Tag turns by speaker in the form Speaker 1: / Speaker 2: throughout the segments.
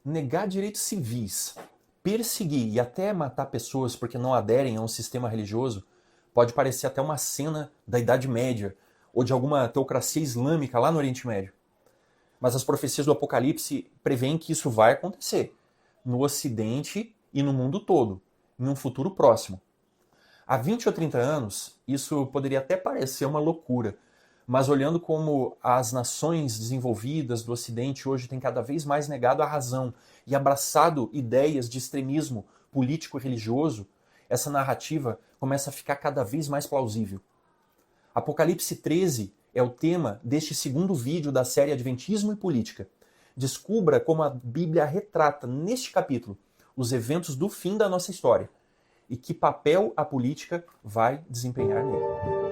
Speaker 1: Negar direitos civis, perseguir e até matar pessoas porque não aderem a um sistema religioso pode parecer até uma cena da Idade Média ou de alguma teocracia islâmica lá no Oriente Médio. Mas as profecias do Apocalipse preveem que isso vai acontecer no Ocidente e no mundo todo, em um futuro próximo. Há 20 ou 30 anos, isso poderia até parecer uma loucura, mas olhando como as nações desenvolvidas do Ocidente hoje têm cada vez mais negado a razão e abraçado ideias de extremismo político e religioso, essa narrativa começa a ficar cada vez mais plausível. Apocalipse 13 é o tema deste segundo vídeo da série Adventismo e Política. Descubra como a Bíblia retrata neste capítulo os eventos do fim da nossa história e que papel a política vai desempenhar nele.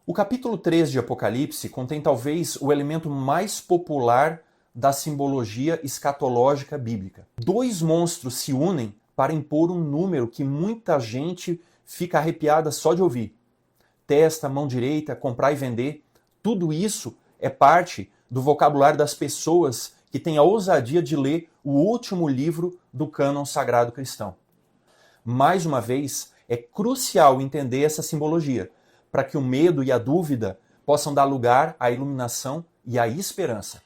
Speaker 1: O capítulo 3 de Apocalipse contém talvez o elemento mais popular da simbologia escatológica bíblica. Dois monstros se unem para impor um número que muita gente fica arrepiada só de ouvir. Testa, mão direita, comprar e vender, tudo isso é parte do vocabulário das pessoas que têm a ousadia de ler o último livro do cânon sagrado cristão. Mais uma vez, é crucial entender essa simbologia, para que o medo e a dúvida possam dar lugar à iluminação e à esperança.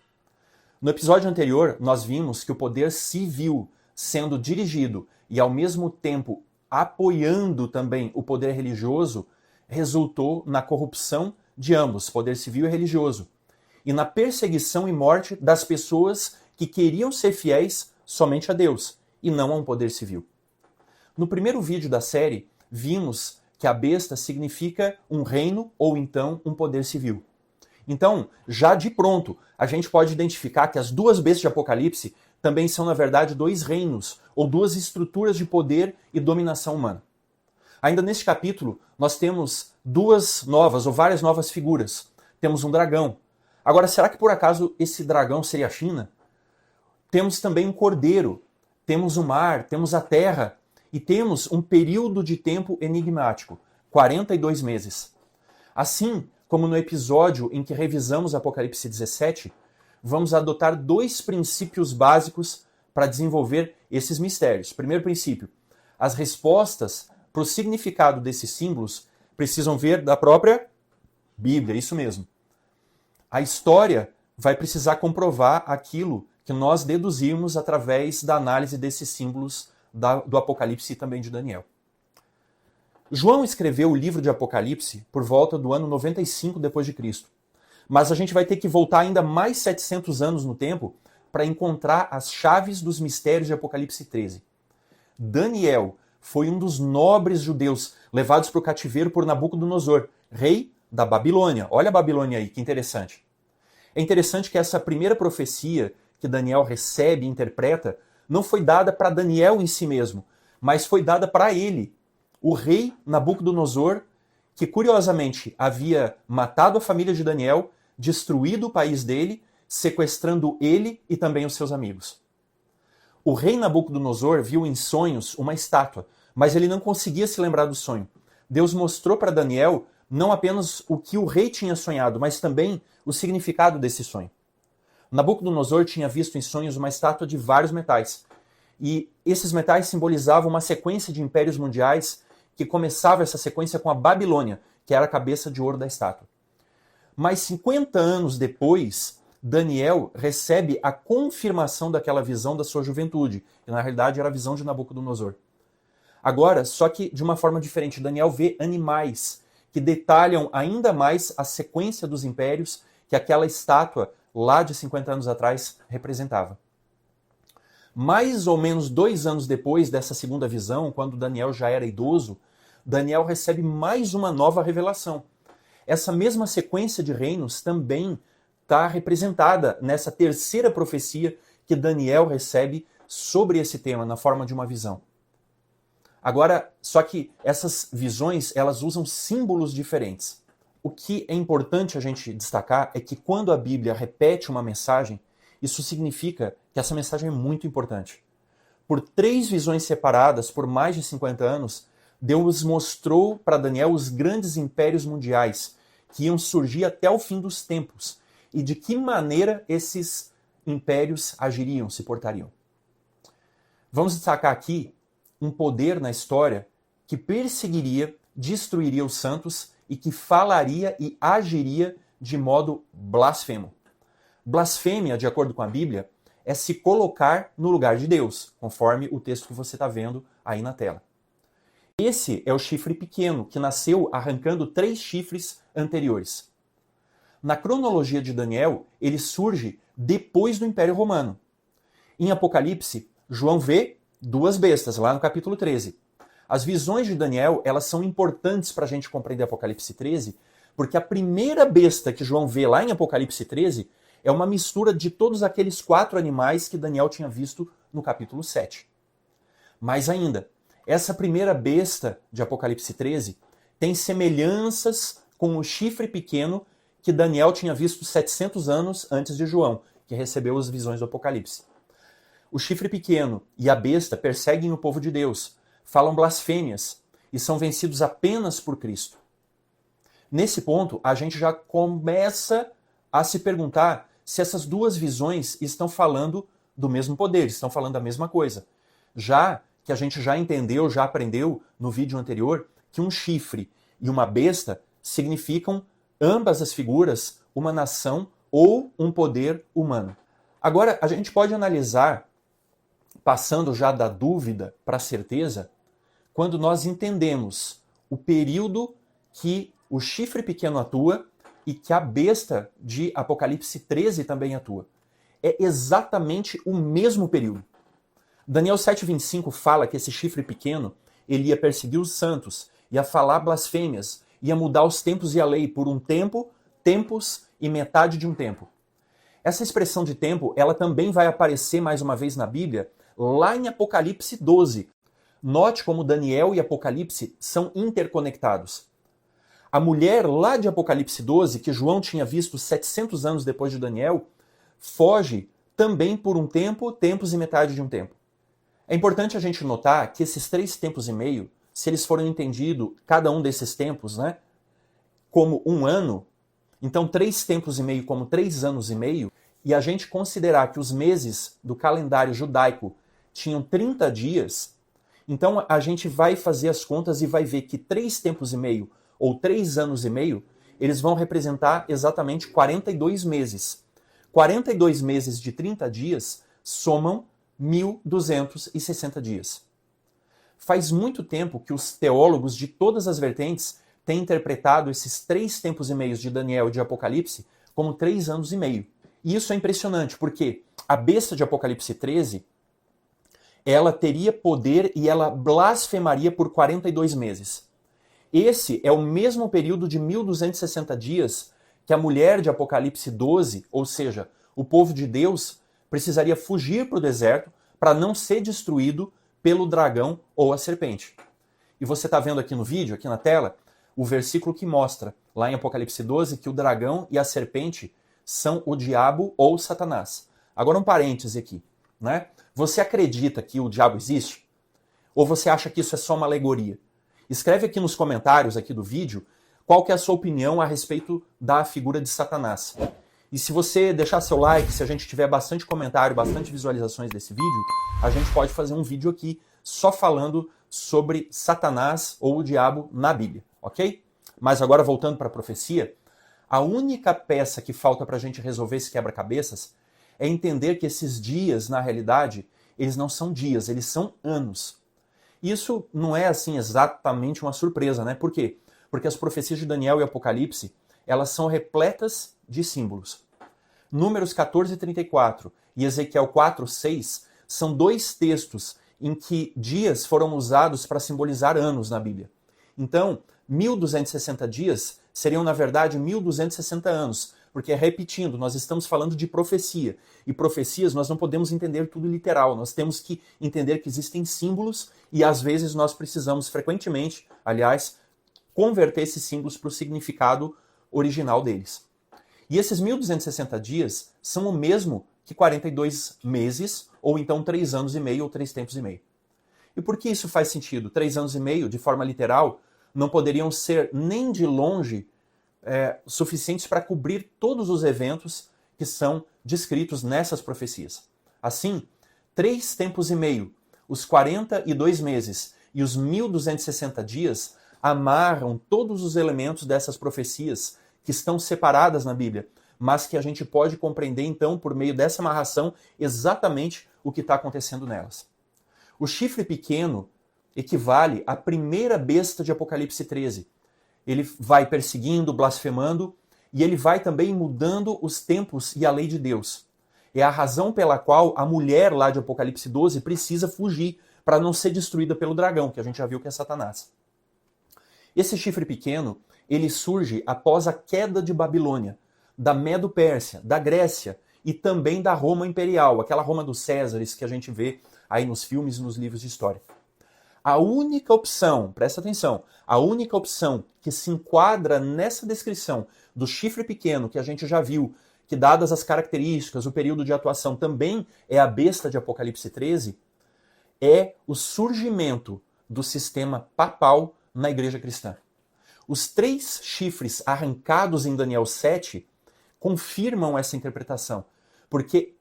Speaker 1: No episódio anterior, nós vimos que o poder civil sendo dirigido e ao mesmo tempo apoiando também o poder religioso resultou na corrupção de ambos, poder civil e religioso, e na perseguição e morte das pessoas que queriam ser fiéis somente a Deus e não a um poder civil. No primeiro vídeo da série, vimos que a besta significa um reino ou então um poder civil. Então, já de pronto, a gente pode identificar que as duas bestas de Apocalipse também são, na verdade, dois reinos ou duas estruturas de poder e dominação humana. Ainda neste capítulo, nós temos duas novas ou várias novas figuras. Temos um dragão. Agora, será que por acaso esse dragão seria a China? Temos também um cordeiro, temos o mar, temos a terra, e temos um período de tempo enigmático, 42 meses. Assim como no episódio em que revisamos Apocalipse 17, vamos adotar dois princípios básicos para desenvolver esses mistérios. Primeiro princípio, as respostas para o significado desses símbolos precisam vir da própria Bíblia, isso mesmo. A história vai precisar comprovar aquilo que nós deduzimos através da análise desses símbolos do Apocalipse e também de Daniel. João escreveu o livro de Apocalipse por volta do ano 95 d.C., mas a gente vai ter que voltar ainda mais 700 anos no tempo para encontrar as chaves dos mistérios de Apocalipse 13. Daniel foi um dos nobres judeus levados para o cativeiro por Nabucodonosor, rei da Babilônia. Olha a Babilônia aí, que interessante. É interessante que essa primeira profecia que Daniel recebe e interpreta não foi dada para Daniel em si mesmo, mas foi dada para ele, o rei Nabucodonosor, que curiosamente havia matado a família de Daniel, destruído o país dele, sequestrando ele e também os seus amigos. O rei Nabucodonosor viu em sonhos uma estátua, mas ele não conseguia se lembrar do sonho. Deus mostrou para Daniel não apenas o que o rei tinha sonhado, mas também o significado desse sonho. Nabucodonosor tinha visto em sonhos uma estátua de vários metais. E esses metais simbolizavam uma sequência de impérios mundiais que começava essa sequência com a Babilônia, que era a cabeça de ouro da estátua. Mas 50 anos depois, Daniel recebe a confirmação daquela visão da sua juventude, que na realidade era a visão de Nabucodonosor. Agora, só que de uma forma diferente, Daniel vê animais que detalham ainda mais a sequência dos impérios que aquela estátua lá de 50 anos atrás representava. Mais ou menos 2 anos depois dessa segunda visão, quando Daniel já era idoso, Daniel recebe mais uma nova revelação. essa mesma sequência de reinos também está representada nessa terceira profecia que Daniel recebe sobre esse tema, na forma de uma visão. Agora, só que essas visões, elas usam símbolos diferentes. O que é importante a gente destacar é que quando a Bíblia repete uma mensagem, isso significa que essa mensagem é muito importante. Por 3 visões separadas, por mais de 50 anos, Deus mostrou para Daniel os grandes impérios mundiais que iam surgir até o fim dos tempos e de que maneira esses impérios agiriam, se portariam. Vamos destacar aqui um poder na história que perseguiria, destruiria os santos e que falaria e agiria de modo blasfemo. Blasfêmia, de acordo com a Bíblia, é se colocar no lugar de Deus, conforme o texto que você está vendo aí na tela. Esse é o chifre pequeno, que nasceu arrancando 3 chifres anteriores. Na cronologia de Daniel, ele surge depois do Império Romano. Em Apocalipse, João vê 2 bestas, lá no capítulo 13. As visões de Daniel, elas são importantes para a gente compreender Apocalipse 13, porque a primeira besta que João vê lá em Apocalipse 13 é uma mistura de todos aqueles 4 animais que Daniel tinha visto no capítulo 7. Mais ainda, essa primeira besta de Apocalipse 13 tem semelhanças com o chifre pequeno que Daniel tinha visto 700 anos antes de João, que recebeu as visões do Apocalipse. O chifre pequeno e a besta perseguem o povo de Deus, falam blasfêmias e são vencidos apenas por Cristo. Nesse ponto, a gente já começa a se perguntar se essas 2 visões estão falando do mesmo poder, estão falando da mesma coisa. Já que a gente já entendeu, já aprendeu no vídeo anterior, que um chifre e uma besta significam ambas as figuras uma nação ou um poder humano. Agora, a gente pode analisar, passando já da dúvida para a certeza, quando nós entendemos o período que o chifre pequeno atua e que a besta de Apocalipse 13 também atua. É exatamente o mesmo período. Daniel 7,25 fala que esse chifre pequeno ele ia perseguir os santos, ia falar blasfêmias, ia mudar os tempos e a lei por um tempo, tempos e metade de um tempo. Essa expressão de tempo, ela também vai aparecer mais uma vez na Bíblia, lá em Apocalipse 12. Note como Daniel e Apocalipse são interconectados. A mulher lá de Apocalipse 12, que João tinha visto 700 anos depois de Daniel, foge também por um tempo, tempos e metade de um tempo. É importante a gente notar que esses 3 tempos e meio, se eles forem entendidos, cada um desses tempos, como um ano, então 3 tempos e meio como 3 anos e meio, e a gente considerar que os meses do calendário judaico tinham 30 dias, então a gente vai fazer as contas e vai ver que 3 tempos e meio ou 3 anos e meio, eles vão representar exatamente 42 meses. 42 meses de 30 dias somam 1.260 dias. Faz muito tempo que os teólogos de todas as vertentes têm interpretado esses 3 tempos e meios de Daniel e de Apocalipse como 3 anos e meio. E isso é impressionante, porque a besta de Apocalipse 13, ela teria poder e ela blasfemaria por 42 meses. Esse é o mesmo período de 1.260 dias que a mulher de Apocalipse 12, ou seja, o povo de Deus, precisaria fugir para o deserto para não ser destruído pelo dragão ou a serpente. E você está vendo aqui no vídeo, aqui na tela, o versículo que mostra, lá em Apocalipse 12, que o dragão e a serpente são o diabo ou Satanás. Agora um parêntese aqui, Você acredita que o diabo existe? Ou você acha que isso é só uma alegoria? Escreve aqui nos comentários aqui do vídeo qual que é a sua opinião a respeito da figura de Satanás. E se você deixar seu like, se a gente tiver bastante comentário, bastante visualizações desse vídeo, a gente pode fazer um vídeo aqui só falando sobre Satanás ou o diabo na Bíblia, ok? Mas agora voltando para a profecia, a única peça que falta para a gente resolver esse quebra-cabeças é entender que esses dias, na realidade, eles não são dias, eles são anos. Isso não é assim exatamente uma surpresa, Por quê? Porque as profecias de Daniel e Apocalipse, elas são repletas de símbolos. Números 14:34 e Ezequiel 4:6 são 2 textos em que dias foram usados para simbolizar anos na Bíblia. Então, 1.260 dias seriam, na verdade, 1260 anos. Porque, repetindo, nós estamos falando de profecia. E profecias nós não podemos entender tudo literal. Nós temos que entender que existem símbolos e, às vezes, nós precisamos, frequentemente, aliás, converter esses símbolos para o significado original deles. E esses 1260 dias são o mesmo que 42 meses, ou então 3 anos e meio, ou 3 tempos e meio. E por que isso faz sentido? 3 anos e meio, de forma literal, não poderiam ser nem de longe suficientes para cobrir todos os eventos que são descritos nessas profecias. Assim, 3 tempos e meio, os 42 meses e os 1260 dias amarram todos os elementos dessas profecias que estão separadas na Bíblia, mas que a gente pode compreender, então, por meio dessa amarração, exatamente o que está acontecendo nelas. O chifre pequeno equivale à primeira besta de Apocalipse 13. Ele vai perseguindo, blasfemando, e ele vai também mudando os tempos e a lei de Deus. É a razão pela qual a mulher lá de Apocalipse 12 precisa fugir para não ser destruída pelo dragão, que a gente já viu que é Satanás. Esse chifre pequeno, ele surge após a queda de Babilônia, da Medo-Pérsia, da Grécia e também da Roma imperial, aquela Roma dos Césares que a gente vê aí nos filmes e nos livros de história. A única opção, presta atenção, a única opção que se enquadra nessa descrição do chifre pequeno que a gente já viu, que dadas as características, o período de atuação também é a besta de Apocalipse 13, é o surgimento do sistema papal na igreja cristã. Os 3 chifres arrancados em Daniel 7 confirmam essa interpretação, porque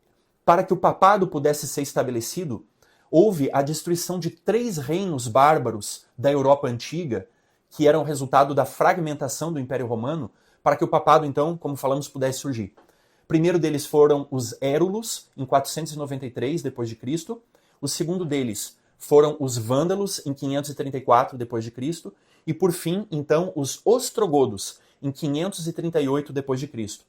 Speaker 1: para que o papado pudesse ser estabelecido, houve a destruição de 3 reinos bárbaros da Europa antiga, que eram resultado da fragmentação do Império Romano, para que o papado, então, como falamos, pudesse surgir. O primeiro deles foram os Érulos, em 493 d.C. O segundo deles foram os Vândalos, em 534 d.C. E, por fim, então, os Ostrogodos, em 538 d.C.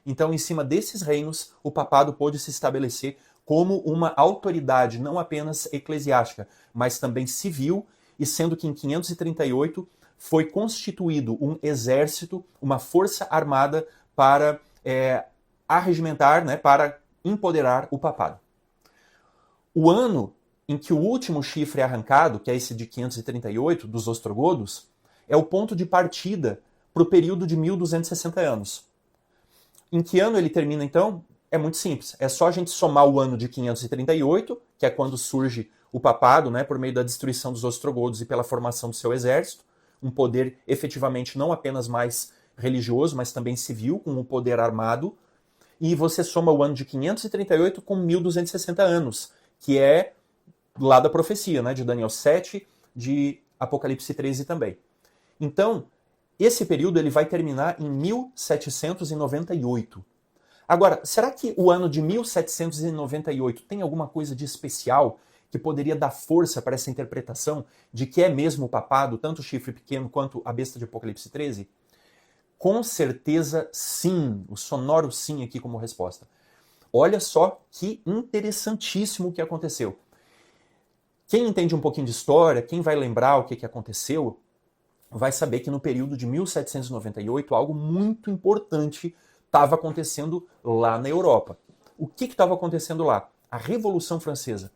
Speaker 1: Então, em cima desses reinos, o papado pôde se estabelecer como uma autoridade não apenas eclesiástica, mas também civil, e sendo que em 538 foi constituído um exército, uma força armada para arregimentar, para empoderar o papado. O ano em que o último chifre é arrancado, que é esse de 538, dos Ostrogodos, é o ponto de partida para o período de 1260 anos. Em que ano ele termina, então? É muito simples. É só a gente somar o ano de 538, que é quando surge o papado, por meio da destruição dos Ostrogodos e pela formação do seu exército, um poder efetivamente não apenas mais religioso, mas também civil, com um poder armado, e você soma o ano de 538 com 1260 anos, que é lá da profecia, de Daniel 7, de Apocalipse 13 também. Então, esse período ele vai terminar em 1798. Agora, será que o ano de 1798 tem alguma coisa de especial que poderia dar força para essa interpretação de que é mesmo o papado, tanto o chifre pequeno quanto a besta de Apocalipse 13? Com certeza sim, o sonoro sim aqui como resposta. Olha só que interessantíssimo o que aconteceu. Quem entende um pouquinho de história, quem vai lembrar o que aconteceu, vai saber que no período de 1798 algo muito importante estava acontecendo lá na Europa. O que estava acontecendo lá? A Revolução Francesa.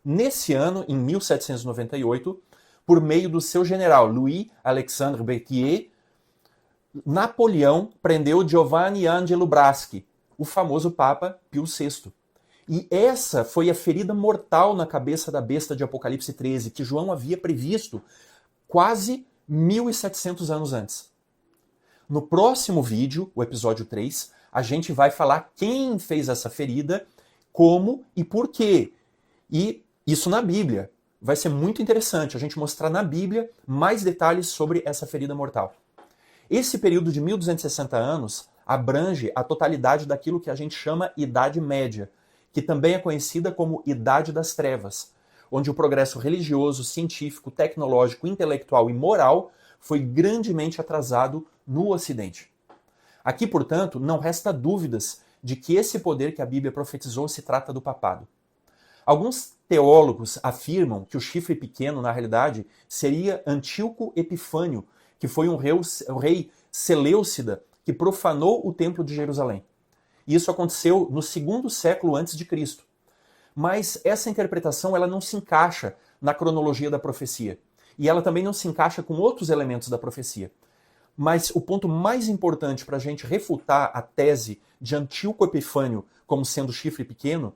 Speaker 1: Nesse ano, em 1798, por meio do seu general Louis-Alexandre Berthier, Napoleão prendeu Giovanni Angelo Braschi, o famoso Papa Pio VI. E essa foi a ferida mortal na cabeça da besta de Apocalipse 13, que João havia previsto quase 1700 anos antes. No próximo vídeo, o episódio 3, a gente vai falar quem fez essa ferida, como e por quê. E isso na Bíblia. Vai ser muito interessante a gente mostrar na Bíblia mais detalhes sobre essa ferida mortal. Esse período de 1260 anos abrange a totalidade daquilo que a gente chama Idade Média, que também é conhecida como Idade das Trevas, onde o progresso religioso, científico, tecnológico, intelectual e moral foi grandemente atrasado no Ocidente. Aqui, portanto, não resta dúvidas de que esse poder que a Bíblia profetizou se trata do papado. Alguns teólogos afirmam que o chifre pequeno, na realidade, seria Antíoco Epifânio, que foi um rei Seleucida, que profanou o Templo de Jerusalém. E isso aconteceu no 2º século antes de Cristo. Mas essa interpretação ela não se encaixa na cronologia da profecia. E ela também não se encaixa com outros elementos da profecia. Mas o ponto mais importante para a gente refutar a tese de Antíoco Epifânio como sendo chifre pequeno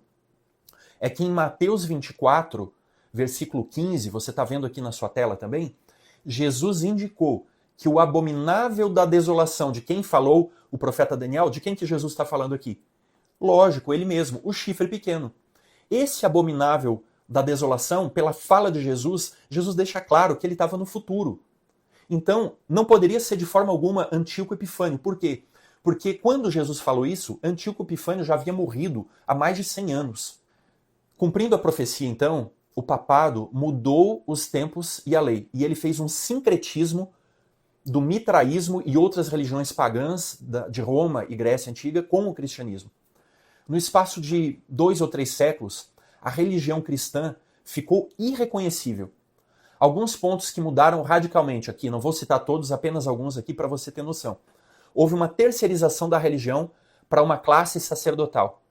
Speaker 1: é que em Mateus 24, versículo 15, você está vendo aqui na sua tela também, Jesus indicou que o abominável da desolação, de quem falou o profeta Daniel, de quem que Jesus está falando aqui? Lógico, ele mesmo, o chifre pequeno. Esse abominável da desolação, pela fala de Jesus, Jesus deixa claro que ele estava no futuro. Então, não poderia ser de forma alguma Antíoco Epifânio. Por quê? Porque quando Jesus falou isso, Antíoco Epifânio já havia morrido há mais de 100 anos. Cumprindo a profecia, então, o papado mudou os tempos e a lei. E ele fez um sincretismo do mitraísmo e outras religiões pagãs de Roma e Grécia Antiga com o cristianismo. No espaço de 2 ou 3 séculos, a religião cristã ficou irreconhecível. Alguns pontos que mudaram radicalmente aqui, não vou citar todos, apenas alguns aqui para você ter noção. Houve uma terceirização da religião para uma classe sacerdotal,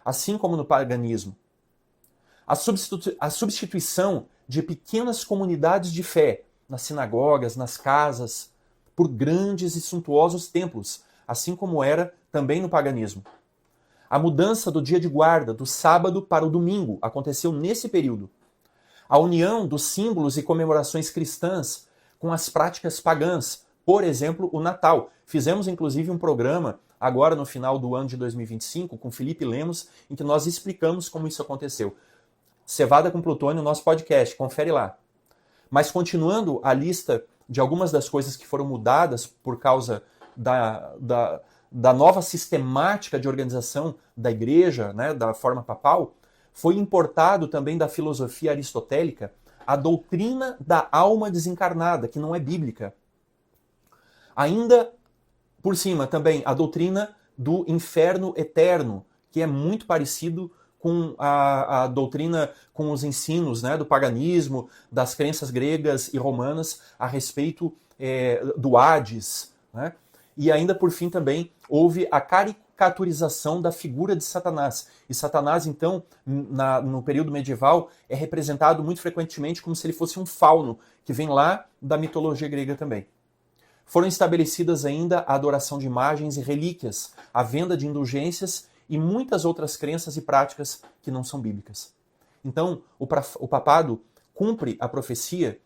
Speaker 1: assim como no paganismo. A substituição de pequenas comunidades de fé nas sinagogas, nas casas, por grandes e suntuosos templos, assim como era também no paganismo. A mudança do dia de guarda, do sábado para o domingo, aconteceu nesse período. A união dos símbolos e comemorações cristãs com as práticas pagãs, por exemplo, o Natal. Fizemos inclusive um programa agora no final do ano de 2025 com Felipe Lemos, em que nós explicamos como isso aconteceu. Cevada com Plutônio, nosso podcast, confere lá. Mas continuando a lista de algumas das coisas que foram mudadas por causa da nova sistemática de organização da igreja, né, da forma papal, foi importado também da filosofia aristotélica a doutrina da alma desencarnada, que não é bíblica. Ainda por cima também a doutrina do inferno eterno, que é muito parecido com a doutrina, com os ensinos, né, do paganismo, das crenças gregas e romanas a respeito do Hades, né? E ainda por fim também houve a caricaturização da figura de Satanás. E Satanás, então, no período medieval, é representado muito frequentemente como se ele fosse um fauno, que vem lá da mitologia grega também. Foram estabelecidas ainda a adoração de imagens e relíquias, a venda de indulgências e muitas outras crenças e práticas que não são bíblicas. Então, o papado cumpre a profecia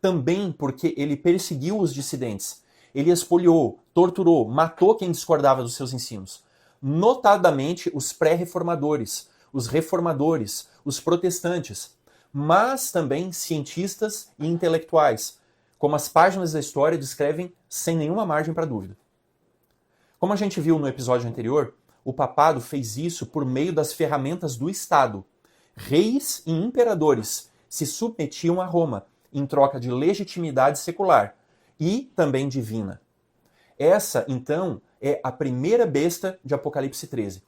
Speaker 1: também porque ele perseguiu os dissidentes. Ele expoliou, torturou, matou quem discordava dos seus ensinos. Notadamente os pré-reformadores, os reformadores, os protestantes, mas também cientistas e intelectuais, como as páginas da história descrevem sem nenhuma margem para dúvida. Como a gente viu no episódio anterior, o papado fez isso por meio das ferramentas do Estado. Reis e imperadores se submetiam a Roma em troca de legitimidade secular e também divina. Essa, então, é a primeira besta de Apocalipse 13.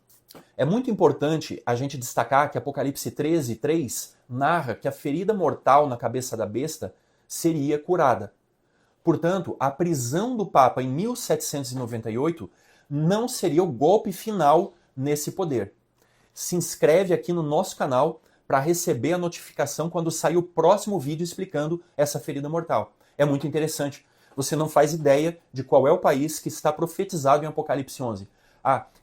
Speaker 1: É muito importante a gente destacar que Apocalipse 13:3 narra que a ferida mortal na cabeça da besta seria curada. Portanto, a prisão do Papa em 1798 não seria o golpe final nesse poder. Se inscreve aqui no nosso canal para receber a notificação quando sair o próximo vídeo explicando essa ferida mortal. É muito interessante. Você não faz ideia de qual é o país que está profetizado em Apocalipse 11.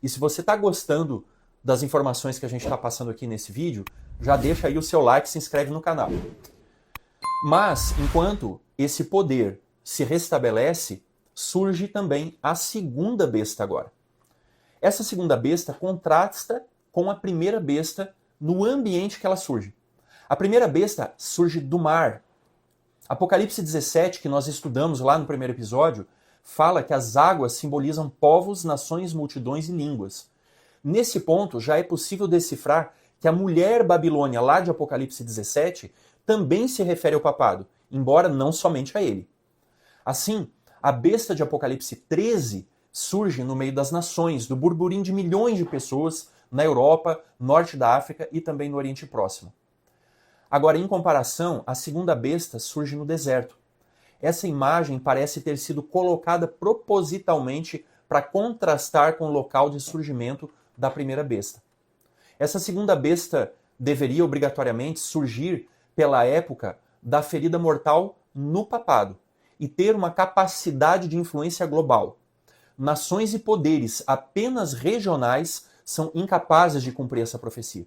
Speaker 1: E se você está gostando das informações que a gente está passando aqui nesse vídeo, já deixa aí o seu like e se inscreve no canal. Mas, enquanto esse poder se restabelece, surge também a segunda besta agora. Essa segunda besta contrasta com a primeira besta no ambiente que ela surge. A primeira besta surge do mar. Apocalipse 17, que nós estudamos lá no primeiro episódio, fala que as águas simbolizam povos, nações, multidões e línguas. Nesse ponto, já é possível decifrar que a mulher Babilônia, lá de Apocalipse 17, também se refere ao papado, embora não somente a ele. Assim, a besta de Apocalipse 13 surge no meio das nações, do burburinho de milhões de pessoas na Europa, norte da África e também no Oriente Próximo. Agora, em comparação, a segunda besta surge no deserto. essa imagem parece ter sido colocada propositalmente para contrastar com o local de surgimento da primeira besta. Essa segunda besta deveria obrigatoriamente surgir pela época da ferida mortal no papado e ter uma capacidade de influência global. Nações e poderes apenas regionais são incapazes de cumprir essa profecia.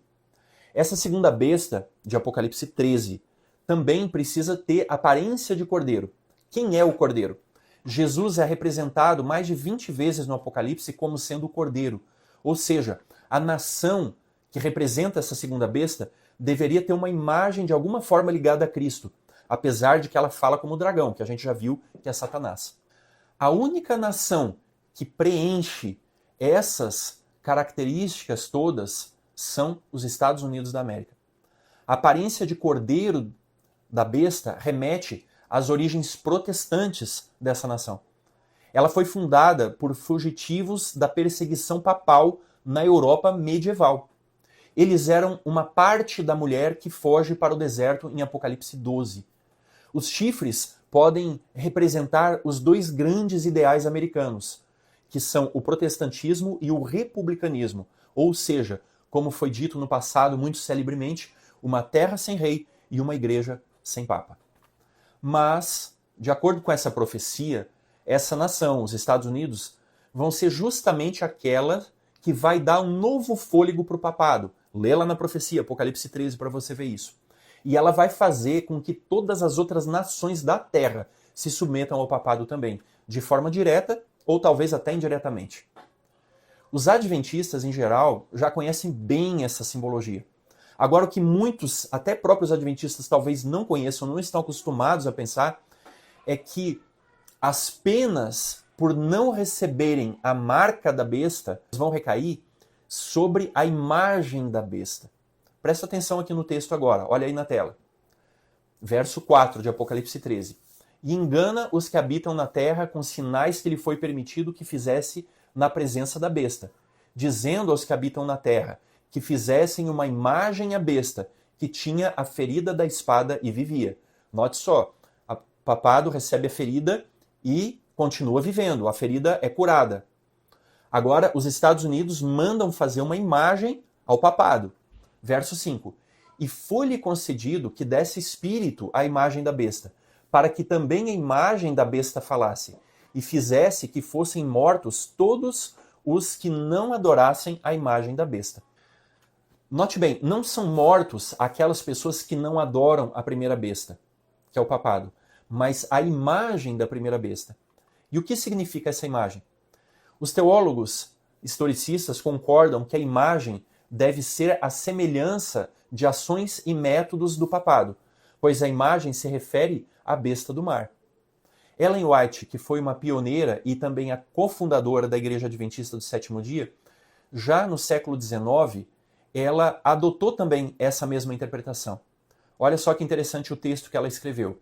Speaker 1: Essa segunda besta, de Apocalipse 13, também precisa ter aparência de cordeiro. Quem é o cordeiro? Jesus é representado mais de 20 vezes no Apocalipse como sendo o cordeiro. Ou seja, a nação que representa essa segunda besta deveria ter uma imagem de alguma forma ligada a Cristo, apesar de que ela fala como dragão, que a gente já viu que é Satanás. A única nação que preenche essas características todas são os Estados Unidos da América. A aparência de cordeiro da besta remete às origens protestantes dessa nação. Ela foi fundada por fugitivos da perseguição papal na Europa medieval. Eles eram uma parte da mulher que foge para o deserto em Apocalipse 12. Os chifres podem representar os dois grandes ideais americanos, que são o protestantismo e o republicanismo, ou seja, como foi dito no passado muito celebremente, uma terra sem rei e uma igreja sem papa. Mas, de acordo com essa profecia, essa nação, os Estados Unidos, vão ser justamente aquela que vai dar um novo fôlego para o papado. Lê lá na profecia, Apocalipse 13, para você ver isso. E ela vai fazer com que todas as outras nações da terra se submetam ao papado também, de forma direta ou talvez até indiretamente. Os adventistas, em geral, já conhecem bem essa simbologia. Agora, o que muitos, até próprios adventistas, talvez não conheçam, não estão acostumados a pensar, é que as penas por não receberem a marca da besta vão recair sobre a imagem da besta. Presta atenção aqui no texto agora, olha aí na tela. Verso 4 de Apocalipse 13. E engana os que habitam na terra com sinais que lhe foi permitido que fizesse na presença da besta, dizendo aos que habitam na terra que fizessem uma imagem à besta, que tinha a ferida da espada e vivia. Note só, o papado recebe a ferida e continua vivendo, a ferida é curada. Agora, os Estados Unidos mandam fazer uma imagem ao papado. Verso 5. E foi-lhe concedido que desse espírito à imagem da besta, para que também a imagem da besta falasse, e fizesse que fossem mortos todos os que não adorassem a imagem da besta. Note bem, não são mortos aquelas pessoas que não adoram a primeira besta, que é o papado, mas a imagem da primeira besta. E o que significa essa imagem? Os teólogos historicistas concordam que a imagem deve ser a semelhança de ações e métodos do papado, pois a imagem se refere à besta do mar. Ellen White, que foi uma pioneira e também a cofundadora da Igreja Adventista do Sétimo Dia, já no século XIX, ela adotou também essa mesma interpretação. Olha só que interessante o texto que ela escreveu.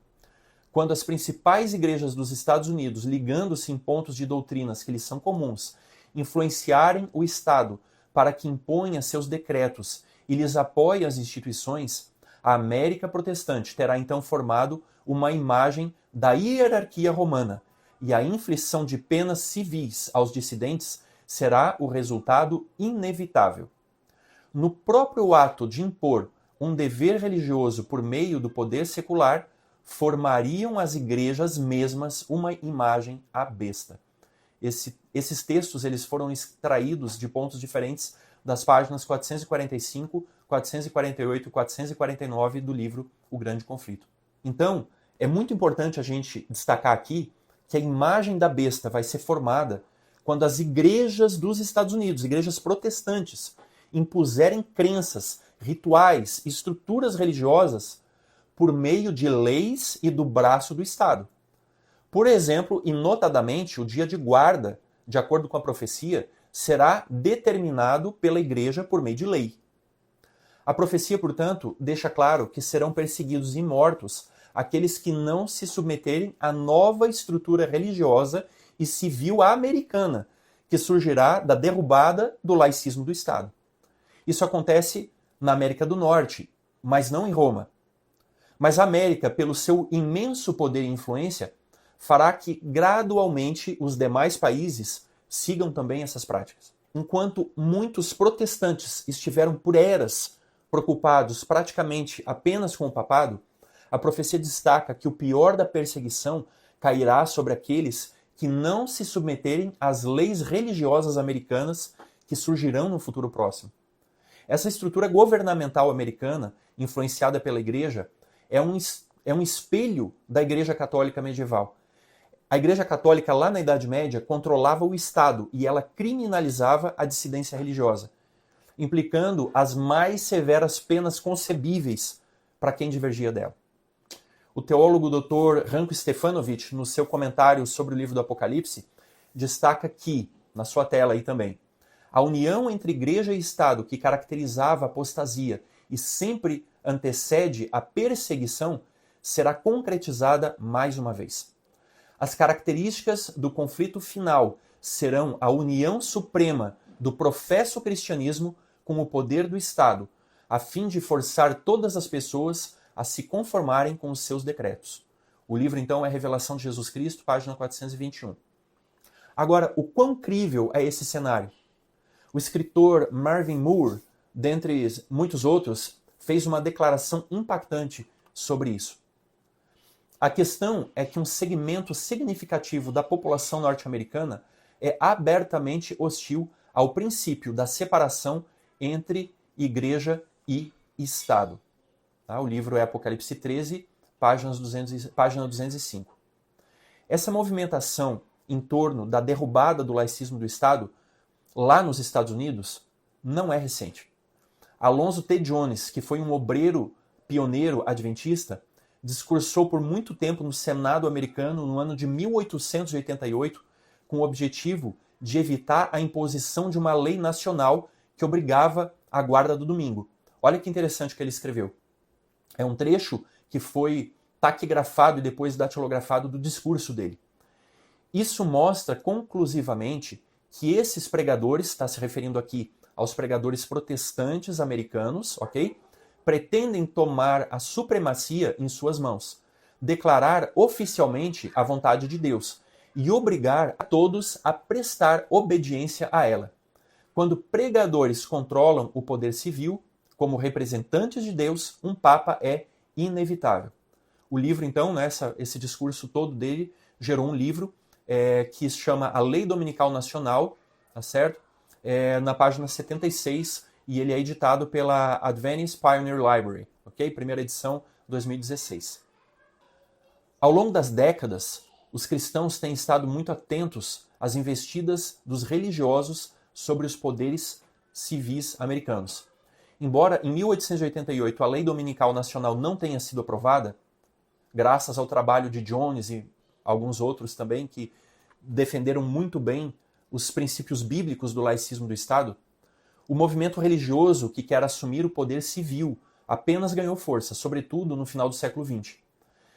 Speaker 1: Quando as principais igrejas dos Estados Unidos, ligando-se em pontos de doutrinas que lhes são comuns, influenciarem o Estado para que imponha seus decretos e lhes apoie as instituições, a América protestante terá então formado uma imagem da hierarquia romana, e a inflição de penas civis aos dissidentes será o resultado inevitável. No próprio ato de impor um dever religioso por meio do poder secular, formariam as igrejas mesmas uma imagem à besta. Esses textos eles foram extraídos de pontos diferentes das páginas 445, 448 e 449 do livro O Grande Conflito. Então, é muito importante a gente destacar aqui que a imagem da besta vai ser formada quando as igrejas dos Estados Unidos, igrejas protestantes, impuserem crenças, rituais, estruturas religiosas por meio de leis e do braço do Estado. Por exemplo, e notadamente, o dia de guarda, de acordo com a profecia, será determinado pela igreja por meio de lei. A profecia, portanto, deixa claro que serão perseguidos e mortos aqueles que não se submeterem à nova estrutura religiosa e civil americana, que surgirá da derrubada do laicismo do Estado. Isso acontece na América do Norte, mas não em Roma. Mas a América, pelo seu imenso poder e influência, fará que gradualmente os demais países sigam também essas práticas. Enquanto muitos protestantes estiveram por eras preocupados praticamente apenas com o papado, a profecia destaca que o pior da perseguição cairá sobre aqueles que não se submeterem às leis religiosas americanas que surgirão no futuro próximo. Essa estrutura governamental americana, influenciada pela Igreja, é um espelho da Igreja Católica medieval. A Igreja Católica, lá na Idade Média, controlava o Estado e ela criminalizava a dissidência religiosa, implicando as mais severas penas concebíveis para quem divergia dela. O teólogo Dr. Ranko Stefanovic, no seu comentário sobre o livro do Apocalipse, destaca que, na sua tela aí também, a união entre igreja e Estado que caracterizava a apostasia e sempre antecede a perseguição será concretizada mais uma vez. As características do conflito final serão a união suprema do professo cristianismo com o poder do Estado, a fim de forçar todas as pessoas a se conformarem com os seus decretos. O livro, então, é Revelação de Jesus Cristo, página 421. Agora, o quão crível é esse cenário? O escritor Marvin Moore, dentre muitos outros, fez uma declaração impactante sobre isso. A questão é que um segmento significativo da população norte-americana é abertamente hostil ao princípio da separação entre igreja e Estado. O livro é Apocalipse 13, página 205. Essa movimentação em torno da derrubada do laicismo do Estado, lá nos Estados Unidos, não é recente. Alonzo T. Jones, que foi um obreiro pioneiro adventista, discursou por muito tempo no Senado americano no ano de 1888 com o objetivo de evitar a imposição de uma lei nacional que obrigava a guarda do domingo. Olha que interessante o que ele escreveu. É um trecho que foi taquigrafado e depois datilografado do discurso dele. Isso mostra conclusivamente que esses pregadores, está se referindo aqui aos pregadores protestantes americanos, ok? Pretendem tomar a supremacia em suas mãos, declarar oficialmente a vontade de Deus e obrigar a todos a prestar obediência a ela. Quando pregadores controlam o poder civil, como representantes de Deus, um papa é inevitável. O livro, então, esse discurso todo dele gerou um livro que se chama A Lei Dominical Nacional, tá certo? Na página 76, e ele é editado pela Adventist Pioneer Library, ok? Primeira edição, 2016. Ao longo das décadas, os cristãos têm estado muito atentos às investidas dos religiosos sobre os poderes civis americanos. Embora em 1888 a Lei Dominical Nacional não tenha sido aprovada, graças ao trabalho de Jones e alguns outros também que defenderam muito bem os princípios bíblicos do laicismo do Estado, o movimento religioso que quer assumir o poder civil apenas ganhou força, sobretudo no final do século XX.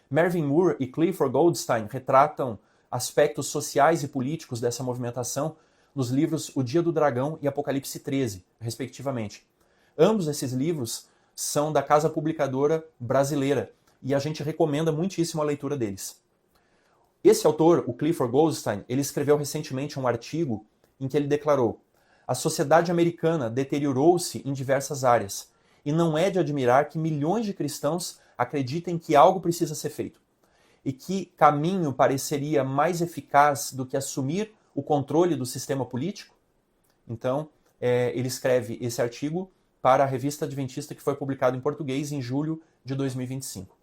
Speaker 1: Marvin Moore e Clifford Goldstein retratam aspectos sociais e políticos dessa movimentação nos livros O Dia do Dragão e Apocalipse 13, respectivamente. Ambos esses livros são da Casa Publicadora Brasileira e a gente recomenda muitíssimo a leitura deles. Esse autor, o Clifford Goldstein, ele escreveu recentemente um artigo em que ele declarou: a sociedade americana deteriorou-se em diversas áreas e não é de admirar que milhões de cristãos acreditem que algo precisa ser feito. E que caminho pareceria mais eficaz do que assumir o controle do sistema político? Então, ele escreve esse artigo para a Revista Adventista, que foi publicado em português em julho de 2025.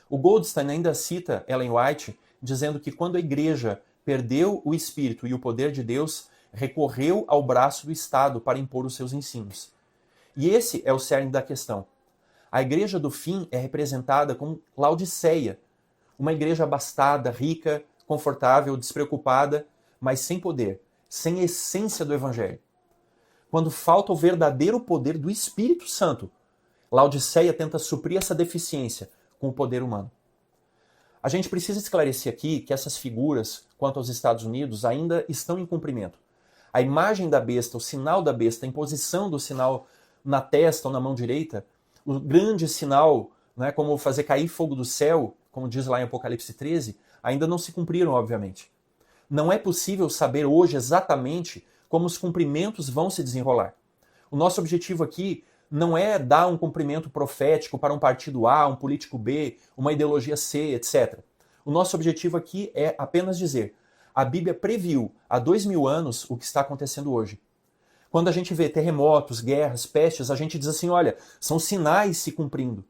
Speaker 1: O Goldstein ainda cita Ellen White, dizendo que quando a igreja perdeu o Espírito e o poder de Deus, recorreu ao braço do Estado para impor os seus ensinos. E esse é o cerne da questão. A igreja do fim é representada como Laodiceia, uma igreja abastada, rica, confortável, despreocupada, mas sem poder, sem essência do Evangelho. Quando falta o verdadeiro poder do Espírito Santo, Laodiceia tenta suprir essa deficiência com o poder humano. A gente precisa esclarecer aqui que essas figuras, quanto aos Estados Unidos, ainda estão em cumprimento. A imagem da besta, o sinal da besta, a imposição do sinal na testa ou na mão direita, o grande sinal, né, como fazer cair fogo do céu, como diz lá em Apocalipse 13, ainda não se cumpriram, obviamente. Não é possível saber hoje exatamente como os cumprimentos vão se desenrolar. O nosso objetivo aqui não é dar um cumprimento profético para um partido A, um político B, uma ideologia C, etc. O nosso objetivo aqui é apenas dizer: a Bíblia previu há 2000 anos o que está acontecendo hoje. Quando a gente vê terremotos, guerras, pestes, a gente diz assim, olha, são sinais se cumprindo.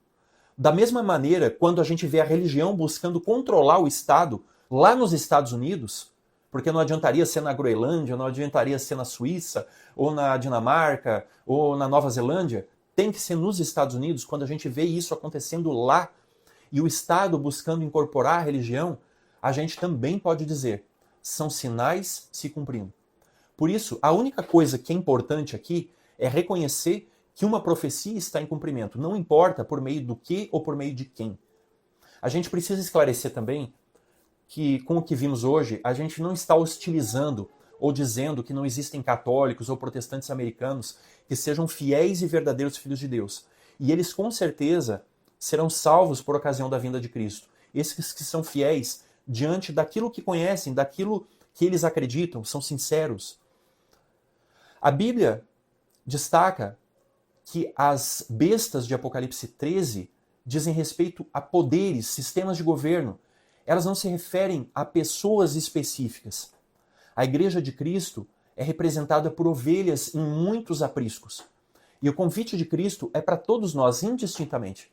Speaker 1: Da mesma maneira, quando a gente vê a religião buscando controlar o Estado lá nos Estados Unidos, porque não adiantaria ser na Groenlândia, não adiantaria ser na Suíça, ou na Dinamarca, ou na Nova Zelândia, tem que ser nos Estados Unidos. Quando a gente vê isso acontecendo lá, e o Estado buscando incorporar a religião, a gente também pode dizer, são sinais se cumprindo. Por isso, a única coisa que é importante aqui é reconhecer que uma profecia está em cumprimento, não importa por meio do que ou por meio de quem. A gente precisa esclarecer também que, com o que vimos hoje, a gente não está hostilizando ou dizendo que não existem católicos ou protestantes americanos que sejam fiéis e verdadeiros filhos de Deus. E eles, com certeza, serão salvos por ocasião da vinda de Cristo. Esses que são fiéis diante daquilo que conhecem, daquilo que eles acreditam, são sinceros. A Bíblia destaca que as bestas de Apocalipse 13 dizem respeito a poderes, sistemas de governo. Elas não se referem a pessoas específicas. A Igreja de Cristo é representada por ovelhas em muitos apriscos. E o convite de Cristo é para todos nós, indistintamente.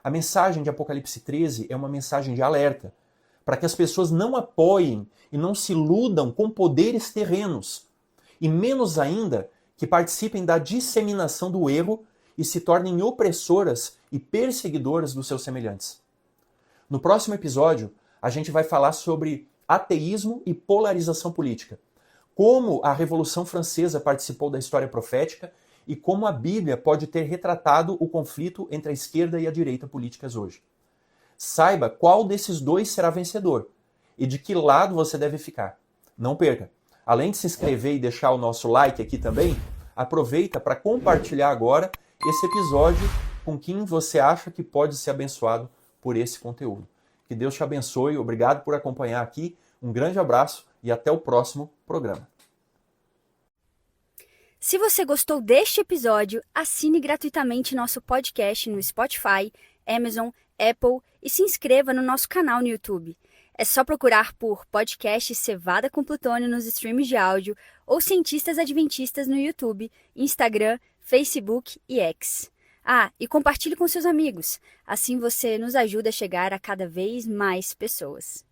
Speaker 1: A mensagem de Apocalipse 13 é uma mensagem de alerta, para que as pessoas não apoiem e não se iludam com poderes terrenos, e menos ainda que participem da disseminação do erro e se tornem opressoras e perseguidoras dos seus semelhantes. No próximo episódio, a gente vai falar sobre ateísmo e polarização política, como a Revolução Francesa participou da história profética e como a Bíblia pode ter retratado o conflito entre a esquerda e a direita políticas hoje. Saiba qual desses dois será vencedor e de que lado você deve ficar. Não perca! Além de se inscrever e deixar o nosso like aqui também, aproveita para compartilhar agora esse episódio com quem você acha que pode ser abençoado por esse conteúdo. Que Deus te abençoe, obrigado por acompanhar aqui, um grande abraço e até o próximo programa.
Speaker 2: Se você gostou deste episódio, assine gratuitamente nosso podcast no Spotify, Amazon, Apple e se inscreva no nosso canal no YouTube. É só procurar por podcast Cevada com Plutônio nos streams de áudio ou Cientistas Adventistas no YouTube, Instagram, Facebook e X. E compartilhe com seus amigos. Assim você nos ajuda a chegar a cada vez mais pessoas.